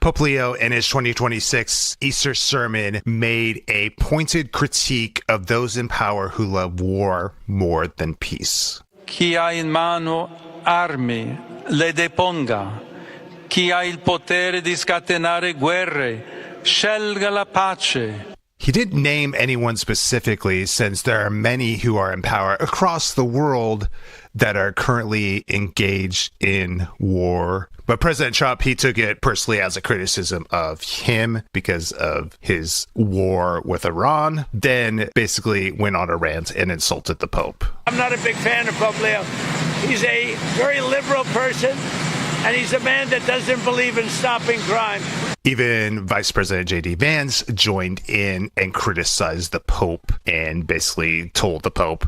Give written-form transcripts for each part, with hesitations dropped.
Pope Leo, in his 2026 Easter sermon, made a pointed critique of those in power who love war more than peace. Chi ha in mano armi le deponga. Chi ha il potere di scatenare guerre scelga la pace. He didn't name anyone specifically, since there are many who are in power across the world that are currently engaged in war. But President Trump, he took it personally as a criticism of him because of his war with Iran, then basically went on a rant and insulted the Pope. I'm not a big fan of Pope Leo. He's a very liberal person, and he's a man that doesn't believe in stopping crime. Even Vice President J.D. Vance joined in and criticized the Pope and basically told the Pope,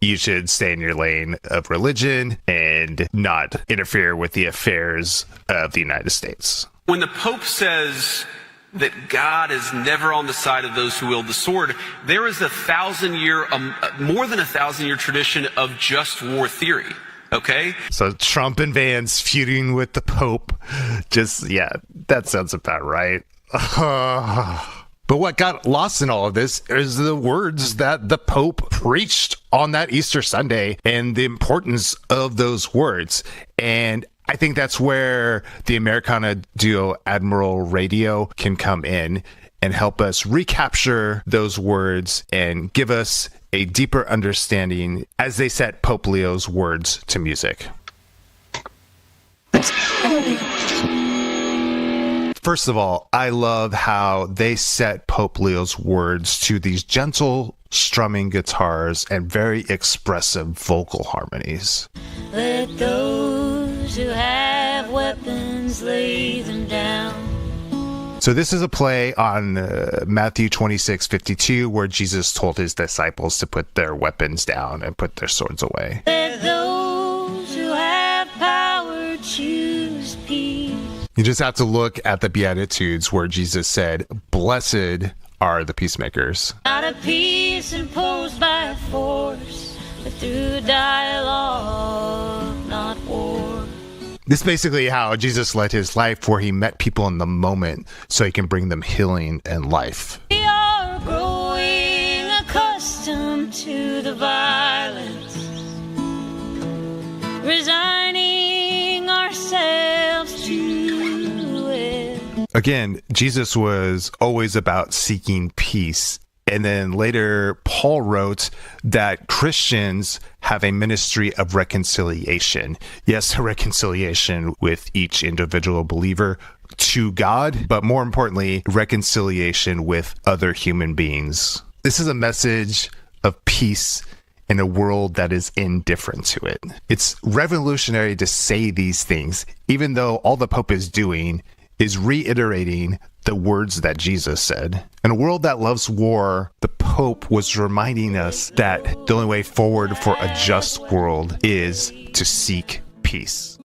you should stay in your lane of religion and not interfere with the affairs of the United States. When the Pope says that God is never on the side of those who wield the sword, there is more than 1,000-year tradition of just war theory. Okay. So Trump and Vance feuding with the Pope. That sounds about right. But what got lost in all of this is the words that the Pope preached on that Easter Sunday and the importance of those words. And I think that's where the Americana duo Admiral Radio can come in and help us recapture those words and give us a deeper understanding as they set Pope Leo's words to music. First of all, I love how they set Pope Leo's words to these gentle strumming guitars and very expressive vocal harmonies. Let those who have weapons lay them down. So this is a play on Matthew 26:52, where Jesus told his disciples to put their weapons down and put their swords away. Let those who have power choose peace. You just have to look at the Beatitudes where Jesus said, "Blessed are the peacemakers." Not a peace imposed by force, but through dialogue, not war. This is basically how Jesus led his life, where he met people in the moment so he can bring them healing and life. We are growing accustomed to the violence, resigning ourselves to it. Again, Jesus was always about seeking peace. And then later, Paul wrote that Christians have a ministry of reconciliation. Yes, reconciliation with each individual believer to God, but more importantly, reconciliation with other human beings. This is a message of peace in a world that is indifferent to it. It's revolutionary to say these things, even though all the Pope is doing is reiterating the words that Jesus said. In a world that loves war, the Pope was reminding us that the only way forward for a just world is to seek peace.